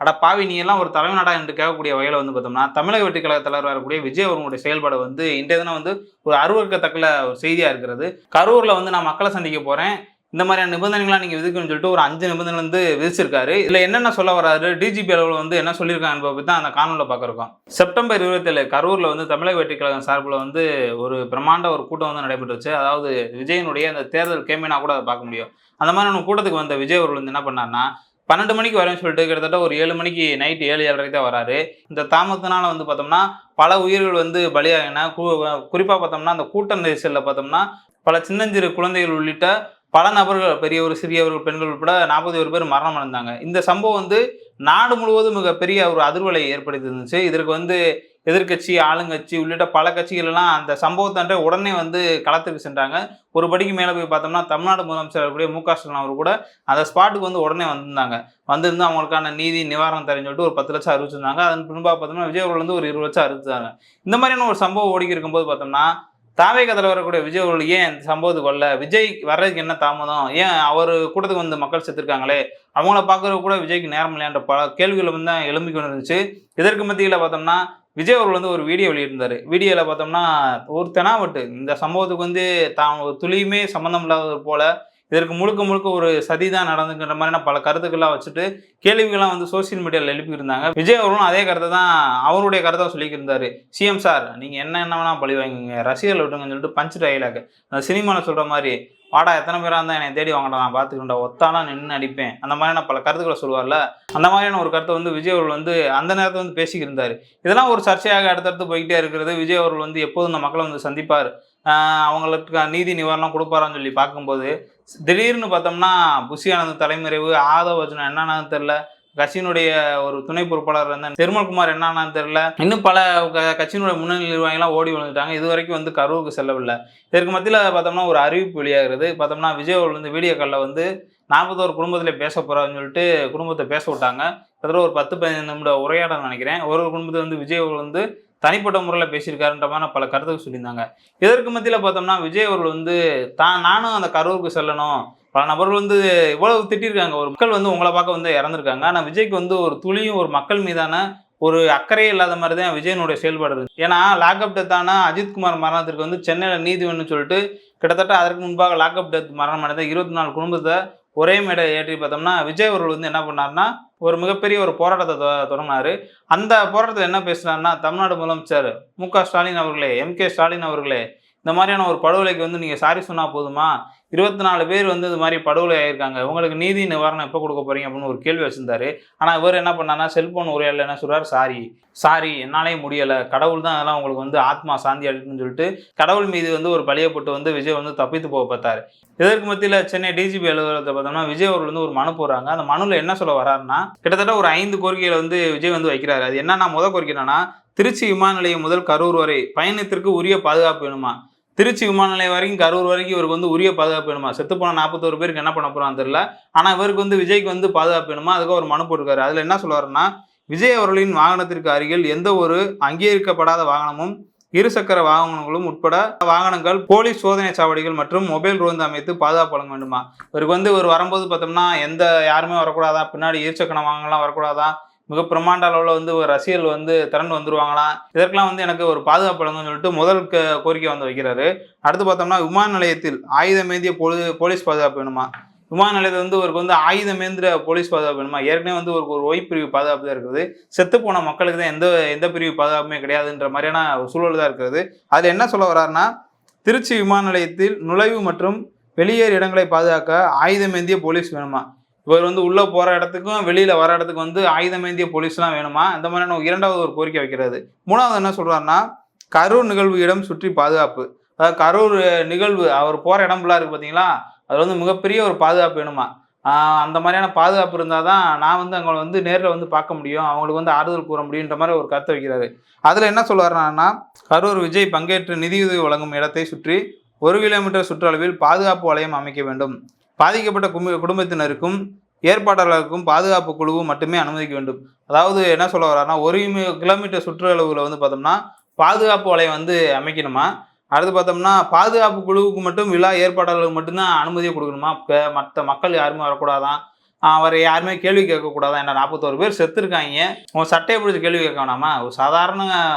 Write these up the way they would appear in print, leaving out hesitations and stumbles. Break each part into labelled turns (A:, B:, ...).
A: அட பாவி நீ எல்லாம் ஒரு தலைவனாடா என்று கேட்கக்கூடிய வகையில வந்து பார்த்தோம்னா, தமிழக வெற்றிக் கழக தலைவரா இருக்கக்கூடிய விஜய் அவர்களுடைய செயல்பாடு வந்து இன்றைய தினம் வந்து ஒரு அருவருக்கத்தக்க ஒரு செய்தியா இருக்கிறது. கரூர்ல வந்து நான் மக்கள சந்திக்க போறேன். இந்த மாதிரியான நிபந்தனைகள்லாம் நீங்க விதிக்கணும்னு சொல்லிட்டு ஒரு 5 நிபந்தனை வந்து விதிச்சிருக்காரு. இதுல என்னென்ன சொல்ல வராரு, டிஜிபி அளவுல வந்து என்ன சொல்லியிருக்காங்க என்பதை பத்தி தான் அந்த காணொளியில பார்க்க இருக்கோம். செப்டம்பர் 27 கரூர்ல வந்து தமிழக வெற்றிக் கழகம் சார்புல வந்து ஒரு பிரம்மாண்ட ஒரு கூட்டம் வந்து நடைபெற்றுச்சு. அதாவது விஜயினுடைய அந்த தேர்தல் கேம்பெயினா கூட அத பார்க்க முடியும். அந்த மாதிரியான கூட்டத்துக்கு வந்த விஜய் அவர்கள் வந்து என்ன பண்ணாருன்னா, 12 மணிக்கு வரேன்னு சொல்லிட்டு கிட்டத்தட்ட ஒரு 7 மணிக்கு நைட் 7, 7:30க்கு தான் வராரு. இந்த தாமதத்தினால வந்து பார்த்தோம்னா, பல உயிர்கள் வந்து பலியாகின. குறிப்பா பார்த்தோம்னா, அந்த கூட்ட நெரிசல்ல பார்த்தோம்னா, பல சின்னஞ்சிறு குழந்தைகள் உள்ளிட்ட பல நபர்கள், பெரியவர், சிறியவர்கள், பெண்கள் உட்பட 41 பேர் மரணம் அடைந்தாங்க. இந்த சம்பவம் வந்து நாடு முழுவதும் மிகப்பெரிய ஒரு அதிர்வலை ஏற்படுத்தி இருந்துச்சு. இதற்கு வந்து எதிர்க்கட்சி, ஆளுங்கட்சி உள்ளிட்ட பல கட்சிகள் எல்லாம் அந்த சம்பவத்தன்றே உடனே வந்து களத்துக்கு சென்றாங்க. ஒரு படிக்கு மேல போய் பார்த்தோம்னா, தமிழ்நாடு முதலமைச்சர் இருக்கக்கூடிய மு.க. ஸ்டாலின் அவர் கூட அந்த ஸ்பாட்டுக்கு வந்து உடனே வந்திருந்தாங்க. வந்திருந்து அவங்களுக்கான நீதி, நிவாரணம் தரேன்னு சொல்லிட்டு ஒரு 10 லட்சம் அறிவிச்சிருந்தாங்க. அதன் பின்பாக பார்த்தோம்னா, விஜய் அவர்கள் வந்து ஒரு 20 லட்சம் அறிவிச்சாங்க. இந்த மாதிரியான ஒரு சம்பவம் ஓடி இருக்கும்போது பார்த்தோம்னா, தாவேகா தலைவர் வரக்கூடிய விஜய் அவர்கள் ஏன் இந்த சம்பவத்துக்கு வரல? விஜய் வர்றதுக்கு என்ன தாமதம்? ஏன் அவரு கூட்டத்துக்கு வந்து மக்கள் செத்துருக்காங்களே! அவங்கள பார்க்கறதுக்கு கூட விஜய்க்கு நேரம் இல்லையான்ற பல கேள்விகள் வந்து தான் எழும்பிக் கொண்டு இருந்துச்சு. இதற்கு மத்தியில பார்த்தோம்னா, விஜய் அவர்கள் வந்து ஒரு வீடியோ வெளியிட்டிருந்தாரு. வீடியோல பார்த்தோம்னா, ஒரு தெனாவட்டு இந்த சம்பவத்துக்கு வந்து தான் ஒரு துளியுமே சம்மந்தம் இல்லாதது போல, இதற்கு முழுக்க முழுக்க ஒரு சதி தான் நடந்துங்கிற மாதிரியான பல கருத்துக்கள்லாம் வச்சுட்டு, கேள்விகள்லாம் வந்து சோசியல் மீடியால எழுப்பியிருந்தாங்க. விஜய் அவர்களும் அதே கருத்த தான் அவருடைய கருத்தா சொல்லிக்கிருந்தாரு. "சிஎம் சார், நீங்க என்ன வேணா பழி வாங்கிக்கங்க. ரசிகர்கள விட்டுருங்கன்னு" சொல்லிட்டு பஞ்ச் டயலாக். அந்த சினிமால சொல்ற மாரி, "வாடா எத்தன பேரா இருந்தா என்னைய தேடி வாங்கடா, நான் பார்த்துக்கிறேன்டா. ஒத்தாளா நின்னு அடிப்பேன்." அந்த மாதிரியான பல கருத்துக்கள சொல்லுவார்ல. அந்த மாதிரியான ஒரு கருத்த வந்து விஜய் அவர்கள் வந்து அந்த நேரத்துல வந்து பேசிக்கிருந்தாரு. இதெல்லாம் ஒரு சர்ச்சையாக அடுத்தடுத்து போய்க்கிட்டே இருக்கிறது. விஜய் அவர்கள் வந்து எப்போதும் இந்த மக்கள வந்து சந்திப்பார். அவங்களுக்கு நீதி நிவாரணம் குடுப்பாரான்னு சொல்லி பார்க்கும்போது, திடீர்னு பார்த்தோம்னா, புஷி ஆனந்த் தலைமறைவு, ஆதவ் அர்ஜுனா என்ன ஆனான்னு தெரியல. கட்சியினுடைய ஒரு துணை பொறுப்பாளர் இருந்த நிர்மல்குமார் என்ன ஆனான்னு தெரியல. இன்னும் பல கட்சியினுடைய முன்னணி நிர்வாகிகள்லாம் ஓடி வந்துட்டாங்க. இதுவரைக்கும் வந்து கரூருக்கு செல்லவில்லை. இதற்கு மத்தியில பார்த்தோம்னா, ஒரு அறிவிப்பு வெளியாகிறது. பார்த்தோம்னா, விஜய் அவர்கள் வந்து வீடியோ கால்ல வந்து 41 குடும்பத்தில பேச போறாருன்னு சொல்லிட்டு குடும்பத்த பேச விட்டாங்க. கிட்டத்தட்ட ஒரு 10, 15 நிமிட உரையாடல் நினைக்கிறேன். ஒரு குடும்பத்த வந்து விஜய் அவர்கள் வந்து தனிப்பட்ட முறையில பேசியிருக்காருன்ற மாதிரி பல கருத்துக்கள் சொல்லியிருந்தாங்க. இதற்கு மத்தியில பார்த்தோம்னா, விஜய் அவர்கள் வந்து நானும் அந்த கரூருக்கு செல்லணும். பல நபர்கள் வந்து இவ்வளவு திட்டியிருக்காங்க. ஒரு மக்கள் வந்து உங்கள பார்க்க வந்து இறந்திருக்காங்க. ஆனா விஜய்க்கு வந்து ஒரு துளியும் ஒரு மக்கள் மீதான ஒரு அக்கறையே இல்லாத மாரி தான் விஜயனுடைய செயல்பாடு இருந்துச்சு. ஏன்னா லாக்அப் டெத் ஆன அஜித்குமார் மரணத்திற்கு வந்து சென்னையில நீதி வேணும்னு சொல்லிட்டு கிட்டத்தட்ட அதற்கு முன்பாக லாக்அப் டெத் மரணம் அடைந்த 24 குடும்பத்த ஒரே மேடையில ஏற்றி பார்த்தோம்னா, விஜய் அவர்கள் வந்து என்ன பண்ணாருன்னா, ஒரு மிகப்பெரிய ஒரு போராட்டத்த தொடங்குனாரு. அந்த போராட்டத்துல என்ன பேசுனாருன்னா, தமிழ்நாடு முதலமைச்சர் மு.க. ஸ்டாலின் அவர்களே, எம்.கே. ஸ்டாலின் அவர்களே, இந்த மாதிரியான ஒரு படுகொலைக்கு வந்து நீங்க சாரி சொன்னா போதுமா? 24 பேர் வந்து இது மாரி படுகொலை ஆயிருக்காங்க. உங்களுக்கு நீதி நிவாரணம் எப்ப குடுக்க போறீங்க? அப்படின்னு ஒரு கேள்வி வச்சிருந்தாரு. ஆனா இவரு என்ன பண்ணாருன்னா, செல்போன் உரையாடல்ல என்ன சொல்றாரு, சாரி என்னாலயே முடியல. கடவுள் தான் அதெல்லாம் உங்களுக்கு வந்து ஆத்மா சாந்தி அடையட்டும்னு சொல்லிட்டு, கடவுள் மீது வந்து ஒரு பழிய போட்டு வந்து விஜய் வந்து தப்பித்து போக பார்த்தாரு. இதற்கு மத்தியில சென்னை டிஜிபி அலுவலகத்த பார்த்தோம்னா, விஜய் அவர்கள் வந்து ஒரு மனு போடுறாங்க. அந்த மனுல என்ன சொல்ல வர்றாருன்னா, கிட்டத்தட்ட ஒரு 5 கோரிக்கைகள வந்து விஜய் வந்து வைக்கிறாரு. அது என்னன்னா, கோரிக்கை என்னன்னா, திருச்சி விமான நிலையம் முதல் கரூர் வரை பயணத்திற்கு உரிய பாதுகாப்பு வேணுமா? திருச்சி விமான நிலையம் வரைக்கும், கரூர் வரைக்கும் இவருக்கு வந்து உரிய பாதுகாப்பு வேணுமா? செத்துப்போன 41 பேருக்கு என்ன பண்ண போறான்னு தெரியல. ஆனா இவருக்கு வந்து விஜய்க்கு வந்து பாதுகாப்பு வேணுமா? அதுக்கு ஒரு மனு போட்டிருக்காரு. அதுல என்ன சொல்ல வர்றாருன்னா, விஜய் அவர்களின் வாகனத்திற்கு அருகில் எந்த ஒரு அங்கீகரிக்கப்படாத வாகனமும், இருசக்கர வாகனங்களும் உட்பட வாகனங்கள், போலீஸ் சோதனை சாவடிகள் மற்றும் மொபைல் ரோந்து அமைத்து பாதுகாப்பு வழங்க வேண்டுமா? இவருக்கு வந்து இவர் வரும்போது பார்த்தோம்னா, யாருமே வரக்கூடாதா? பின்னாடி இருசக்கர வாகனம்லாம் வரக்கூடாதா? மிக பிரம்மாண்ட அளவுல வந்து ஒரு ரசிகர்கள் வந்து திரண்டு வந்துருவாங்களாம். இதற்கெல்லாம் வந்து எனக்கு ஒரு பாதுகாப்பு வழங்குன்னு சொல்லிட்டு முதல் கோரிக்கை வந்து வைக்கிறாரு. அடுத்து பார்த்தோம்னா, விமான நிலையத்தில் ஆயுதமேந்திய போலீஸ் பாதுகாப்பு வேணுமா? விமான நிலையத்துல வந்து இவருக்கு வந்து ஆயுதமேந்திர போலீஸ் பாதுகாப்பு வேணுமா? ஏற்கனவே வந்து ஒரு ஒய் பிரிவு பாதுகாப்பு தான் இருக்குது. செத்துப்போன மக்களுக்கு தான் எந்த பிரிவு பாதுகாப்புமே கிடையாதுன்ற மாதிரியான ஒரு சூழல் தான் இருக்கிறது. அதுல என்ன சொல்ல வர்றாருன்னா, திருச்சி விமான நிலையத்தில் நுழைவு மற்றும் வெளியேறு இடங்களை பாதுகாக்க ஆயுதமேந்திய போலீஸ் வேணுமா? இவர் வந்து உள்ள போற இடத்துக்கும், வெளியில வர இடத்துக்கு வந்து ஆயுதமேந்திய போலீஸ்லாம் வேணுமா? இந்த மாதிரியான 2வது ஒரு கோரிக்கை வைக்கிறாரு. 3வது என்ன சொல்றாருன்னா, கரூர் நிகழ்வு இடம் சுற்றி பாதுகாப்பு. அதாவது கரூர் நிகழ்வு அவர் போற இடம் ஃபுல்லா இருக்கு பார்த்தீங்களா? அது வந்து மிகப்பெரிய ஒரு பாதுகாப்பு வேணுமா? அந்த மாதிரியான பாதுகாப்பு இருந்தா தான் நான் வந்து அவங்கள வந்து நேர்ல வந்து பார்க்க முடியும். அவங்களுக்கு வந்து ஆறுதல் கூற முடியுன்ற மாரி ஒரு கருத்த வைக்கிறாரு. அதுல என்ன சொல்ல வர்றாருன்னா, கரூர் விஜய் பங்கேற்று நிதியுதவி வழங்கும் இடத்தை சுற்றி 1 கிலோமீட்டர் சுற்றளவில் பாதுகாப்பு வளையம் அமைக்க வேண்டும். பாதிக்கப்பட்ட குடும்பத்தினருக்கும் ஏற்பாட்டாளருக்கும் பாதுகாப்பு குழுவு மட்டுமே அனுமதிக்க வேண்டும். அதாவது என்ன சொல்ல வர்றாருன்னா, 1 கிலோமீட்டர் சுற்றளவுல வந்து பார்த்தோம்னா, பாதுகாப்பு வளையம் வந்து அமைக்கணுமா. அடுத்து பார்த்தோம்னா, பாதுகாப்பு குழுவுக்கு மட்டும், விழா ஏற்பாட்டாளர்களுக்கு மட்டும் தான் அனுமதியே குடுக்கணுமா. மத்த மக்கள் யாருமே வரக்கூடாதாம். அவரை யாருமே கேள்வி கேட்கக்கூடாதா? என்ன 41 பேர் செத்துருக்காங்க, உங்கள் சட்டையை பிடிச்சி கேள்வி கேட்க வேணாமா? ஒரு சாதாரண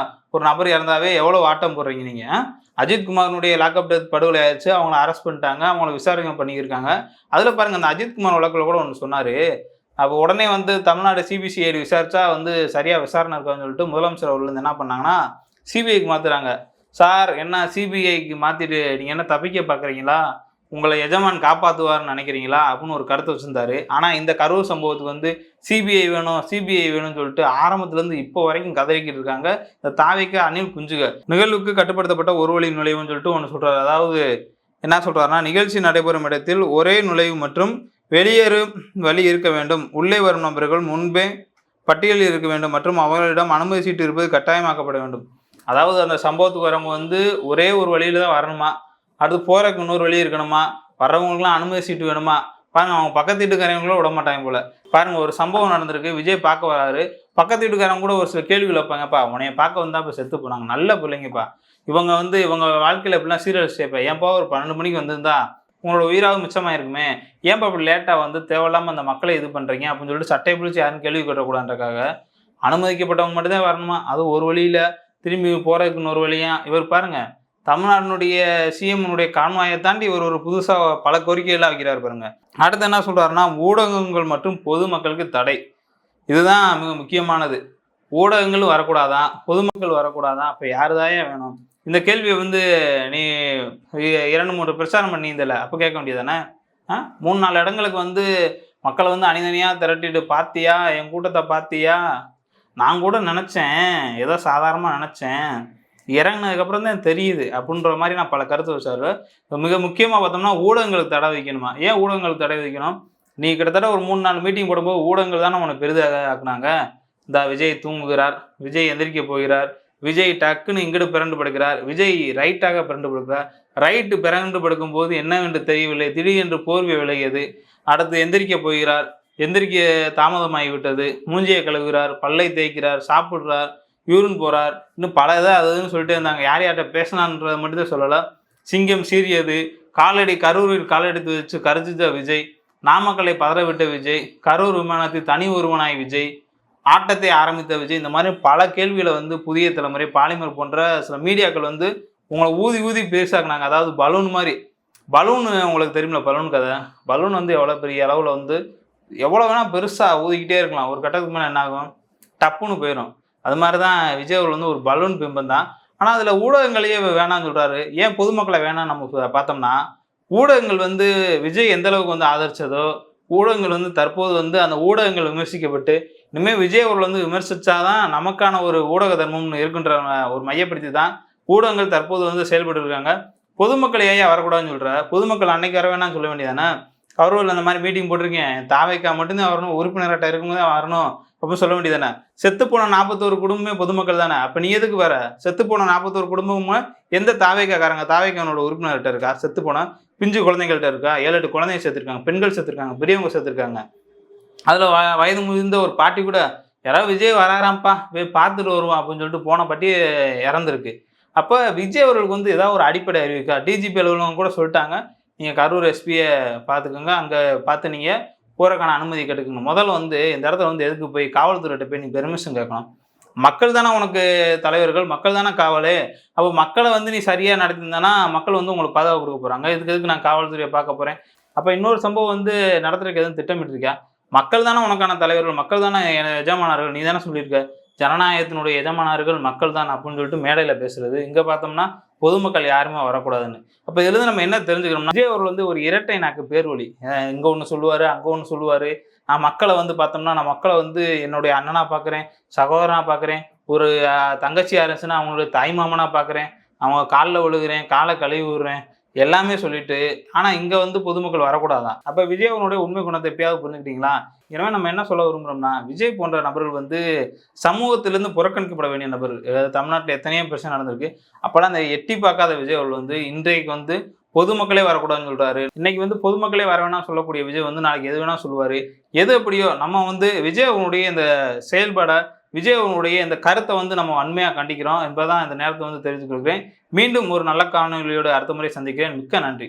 A: ஒரு நபர் இறந்தாவே எவ்வளோ ஆட்டம் போடுறீங்க நீங்கள்? அஜித்குமாரனுடைய லாக்அப் டெத் படுகொலை ஆயிடுச்சு, அவங்கள அரெஸ்ட் பண்ணிட்டாங்க, அவங்கள விசாரணை பண்ணியிருக்காங்க. அதில் பாருங்கள், அந்த அஜித்குமார் வழக்கில் கூட ஒன்று சொன்னார். அப்போ உடனே வந்து தமிழ்நாடு சிபிசிஐடி விசாரிச்சா வந்து சரியாக விசாரணை இருக்கான்னு சொல்லிட்டு முதலமைச்சர் அவர்கள் என்ன பண்ணாங்கன்னா சிபிஐக்கு மாற்றுறாங்க. சார் என்ன சிபிஐக்கு மாற்றிட்டு நீங்கள் என்ன தப்பிக்க பார்க்குறீங்களா? உங்களை எஜமான் காப்பாற்றுவார்னு நினைக்கிறீங்களா அப்படின்னு ஒரு கருத்தை வச்சுருந்தாரு. ஆனால் இந்த கரூர் சம்பவத்துக்கு வந்து சிபிஐ வேணும் சிபிஐ வேணும்னு சொல்லிட்டு ஆரம்பத்துலேருந்து இப்போ வரைக்கும் கதறிக்கிட்டு இருக்காங்க இந்த தாவிக்க அணில் குஞ்சுக. நிகழ்வுக்கு கட்டுப்படுத்தப்பட்ட ஒரு வழி நுழைவுன்னு சொல்லிட்டு ஒன்று சொல்கிறார். அதாவது என்ன சொல்கிறாருன்னா, நிகழ்ச்சி நடைபெறும் இடத்தில் ஒரே நுழைவு மற்றும் வெளியேறும் வழி இருக்க வேண்டும். உள்ளே வரும் நபர்கள் முன்பே பட்டியலில் இருக்க வேண்டும் மற்றும் அவர்களிடம் அனுமதி சீட்டு இருப்பது கட்டாயமாக்கப்பட வேண்டும். அதாவது அந்த சம்பவத்துக்கு வரவங்க வந்து ஒரே ஒரு வழியில தான் வரணுமா, அடுத்து போறதுக்கு இன்னொரு வழி இருக்கணுமா, வர்றவங்களுக்குலாம் அனுமதி சீட்டு வேணுமா? பாருங்க, அவங்க பக்கத்து வீட்டுக்காரங்களும் விட மாட்டாங்க போல. பாருங்க, ஒரு சம்பவம் நடந்திருக்கு, விஜய் பார்க்க வராரு, பக்கத்து வீட்டுக்காரங்க கூட ஒரு சில கேள்விகள் வைப்பாங்கப்பா, உனைய பார்க்க வந்தா இப்போ செத்து போனாங்க, நல்ல பிள்ளைங்கப்பா, இவங்க வந்து இவங்க வாழ்க்கையில் எப்படிலாம் சீரியல் ஸ்டேப்பா, ஏன்ப்பா ஒரு 12 மணிக்கு வந்திருந்தா உங்களோட உயிராவது மிச்சமாக இருக்குமே, ஏன்ப்பா அப்படி லேட்டாக வந்து தேவையில்லாமல் அந்த மக்களை இது பண்ணுறீங்க அப்படின்னு சொல்லிட்டு சட்டையை பிடிச்சி யாரும் கேள்வி கேட்டக்கூடாதுன்றக்காக அனுமதிக்கப்பட்டவங்க மட்டும்தான் வரணுமா? அது ஒரு வழியில், திரும்பி போகிறதுக்கு இன்னொரு வழியா. இவர் பாருங்க, தமிழ்நாட்டினுடைய சிஎம்னுடைய கான்வாயை தாண்டி இவர் ஒரு புதுசாக பல கோரிக்கைகள்லாம் வைக்கிறார் பாருங்க. அடுத்து என்ன சொல்கிறாருன்னா, ஊடகங்கள் மற்றும் பொதுமக்களுக்கு தடை. இதுதான் மிக முக்கியமானது. ஊடகங்கள் வரக்கூடாதான், பொதுமக்கள் வரக்கூடாதான், அப்போ யாருதாயே வேணும்? இந்த கேள்வியை வந்து நீ 2-3 பிரச்சாரம் பண்ணியிருந்தல, அப்போ கேட்க வேண்டியதானே? 3-4 இடங்களுக்கு வந்து மக்களை வந்து அணிதனியாக திரட்டிட்டு பார்த்தியா, என் கூட்டத்தை பார்த்தியா, நான் கூட நினச்சேன், ஏதோ சாதாரணமாக நினச்சேன், இறங்கினதுக்கப்புறம் தான் தெரியுது அப்படின்ற மாதிரி நான் பல கருத்து வச்சாரு. மிக முக்கியமாக பார்த்தோம்னா ஊடகங்களுக்கு தடை வைக்கணுமா? ஏன் ஊடகங்களுக்கு தடை வைக்கணும்? நீ கிட்டத்தட்ட ஒரு 3-4 மீட்டிங் போடும்போது ஊடகங்கள் தானே உனக்கு பெரிதாக ஆக்குனாங்க. இந்த விஜய் தூங்குகிறார், விஜய் எந்திரிக்க போகிறார், விஜய் டக்குன்னு இங்கிட்டு பிறண்டு படுக்கிறார், விஜய் ரைட்டாக பிறண்டு படுக்கிறார், ரைட்டு பிறண்டு படுக்கும்போது என்னவென்று தெரியவில்லை, திடீரென்று போர்வை விலகியது, அடுத்து எந்திரிக்க போகிறார், எந்திரிக்க தாமதமாகிவிட்டது, மூஞ்சியை கழுவுகிறார், பல்லை தேய்க்கிறார், சாப்பிட்றார், யூரின் போகிறார், இன்னும் பல இதாக அதுன்னு சொல்லிட்டே இருந்தாங்க. யார் யார்கிட்ட பேசினான்றதை மட்டும்தான் சொல்லலை. சிங்கம் சீரியது, கரூரில் காலெடுத்து வச்சு கருதித்த விஜய், நாமக்கலை பதறவிட்ட விஜய், கரூர் விமானத்தில் தனி ஒருவனாய் விஜய், ஆட்டத்தை ஆரம்பித்த விஜய், இந்த மாதிரி பல கேள்விகளை வந்து புதிய தலைமுறை, பாலிமர் போன்ற சில மீடியாக்கள் வந்து உங்களை ஊதி ஊதி பேசாக்குனாங்க. அதாவது பலூன் மாதிரி. பலூன் உங்களுக்கு தெரியுமில்ல, பலூன் கதை. பலூன் வந்து எவ்வளோ பெரிய அளவில் வந்து எவ்வளோ வேணால் பெருசாக ஊதிக்கிட்டே இருக்கலாம், ஒரு கட்டத்துக்கு மேலே என்ன ஆகும், டப்புன்னு போயிடும். அது மாதிரி தான் விஜய் அவர்கள் வந்து ஒரு பலூன் பிம்பம் தான். ஆனால் அதில் ஊடகங்களையே வேணாம்னு சொல்கிறாரு. ஏன் பொதுமக்களை வேணாம்னு நம்ம பார்த்தோம்னா, ஊடகங்கள் வந்து விஜய் எந்த அளவுக்கு வந்து ஆதரிச்சதோ, ஊடகங்கள் வந்து தற்போது வந்து அந்த ஊடகங்கள் விமர்சிக்கப்பட்டு, இனிமேல் விஜய் அவர்கள் வந்து விமர்சித்தாதான் நமக்கான ஒரு ஊடக தர்மம்னு இருக்குன்ற ஒரு மையப்படுத்தி தான் ஊடகங்கள் தற்போது வந்து செயல்பட்டு இருக்காங்க. பொதுமக்கள் ஏன் வரக்கூடாதுன்னு சொல்கிற? பொதுமக்கள் அன்னைக்கு வர வேணாம்னு சொல்ல வேண்டியதானே? கரூரில் அந்த மாதிரி மீட்டிங் போட்டிருக்கேன், தாவைக்கா மட்டும்தான் வரணும், உறுப்பினர்கிட்ட இருக்கும்போது வரணும் அப்படின்னு சொல்ல வேண்டியதானே? செத்துப்போன 41 குடும்பமே பொதுமக்கள் தானே, அப்போ நீ எதுக்கு வர? செத்துப்போன 41 குடும்பமும் எந்த தாவைக்காரங்க, தாவைக்கானோட உறுப்பினர்கிட்ட இருக்கா? செத்துப்போன பிஞ்சு குழந்தைகள்கிட்ட இருக்கா? 7-8 குழந்தைங்க சேர்த்துருக்காங்க, பெண்கள் சேர்த்துருக்காங்க, பெரியவங்க சேர்த்துருக்காங்க. அதில் வயது முதிர்ந்த ஒரு பாட்டி கூட யாராவது விஜய் வராராம்ப்பா போய் பார்த்துட்டு வருவான் அப்படின்னு சொல்லிட்டு போன பாட்டி இறந்துருக்கு. அப்போ விஜய் அவர்களுக்கு வந்து ஏதாவது ஒரு அடிப்படை அறிவிக்கா? டிஜிபி அலுவலகம் கூட சொல்லிட்டாங்க, நீங்கள் கரூர் எஸ்பியை பார்த்துக்கோங்க, அங்கே பார்த்து நீங்கள் போகிறக்கான அனுமதி கேட்டுக்கணும். முதல்ல வந்து இந்த இடத்துல வந்து எதுக்கு போய் காவல்துறையிட்ட போய் நீ பெர்மிஷன் கேட்கணும்? மக்கள் தானே உனக்கு தலைவர்கள், மக்கள் தானே காவலே. அப்போ மக்களை வந்து நீ சரியாக நடத்திருந்தானா மக்கள் வந்து உங்களுக்கு பாதுகாப்பு கொடுக்க போகிறாங்க. எதுக்கு நான் காவல்துறையை பார்க்க போகிறேன்? அப்போ இன்னொரு சம்பவம் வந்து நடத்துறதுக்கு எதுவும் திட்டமிட்டிருக்கா? மக்கள் தானே உனக்கான தலைவர்கள், மக்கள் தானே எஜமானர்கள். நீ தானே சொல்லியிருக்க ஜனநாயகத்தினுடைய எஜமானர்கள் மக்கள் தான் அப்படின்னு சொல்லிட்டு மேடையில் பேசுறது. இங்கே பார்த்தோம்னா பொதுமக்கள் யாருமே வரக்கூடாதுன்னு. அப்போ இதுலேருந்து நம்ம என்ன தெரிஞ்சுக்கணும்னா, விஜய் அவர்கள் வந்து ஒரு இரட்டை நாக்கு பேர்வழி. இங்கே ஒன்று சொல்லுவார், அங்கே ஒன்று சொல்லுவார். நான் மக்களை வந்து பார்த்தோம்னா, நான் மக்களை வந்து என்னுடைய அண்ணனாக பார்க்குறேன், சகோதரனாக பார்க்குறேன், ஒரு தங்கச்சி அரசுன்னா அவங்களுடைய தாய் மாமனாக பார்க்குறேன், அவங்க காலில் விழுகிறேன், காலை கழுவி விடுறேன், எல்லாமே சொல்லிட்டு, ஆனால் இங்கே வந்து பொதுமக்கள் வரக்கூடாதான். அப்போ விஜய் அவனுடைய உண்மை குணத்தை எப்பயாவது புரிஞ்சுக்கிட்டீங்களா? எனவே நம்ம என்ன சொல்ல விரும்புகிறோம்னா, விஜய் போன்ற நபர்கள் வந்து சமூகத்திலேருந்து புறக்கணிக்கப்பட வேண்டிய நபர்கள். தமிழ்நாட்டில் எத்தனையோ பிரச்சனை நடந்திருக்கு. அப்போலாம் அந்த எட்டி பார்க்காத விஜய் அவர்கள் வந்து இன்றைக்கு வந்து பொதுமக்களே வரக்கூடாதுன்னு சொல்கிறாரு. இன்னைக்கு வந்து பொதுமக்களே வர வேணாம் சொல்லக்கூடிய விஜய் வந்து நாளைக்கு எது வேணால் சொல்லுவார். எது எப்படியோ நம்ம வந்து விஜய் அவனுடைய இந்த செயல்பாடை, விஜய் அவனுடைய இந்த கருத்தை வந்து நம்ம வன்மையாக கண்டிக்கிறோம் என்பதான் இந்த நேரத்தை வந்து தெரிவித்துக் கொள்கிறேன். மீண்டும் ஒரு நல்ல காணொலியோடு அடுத்த முறை சந்திக்கிறேன். மிக்க நன்றி.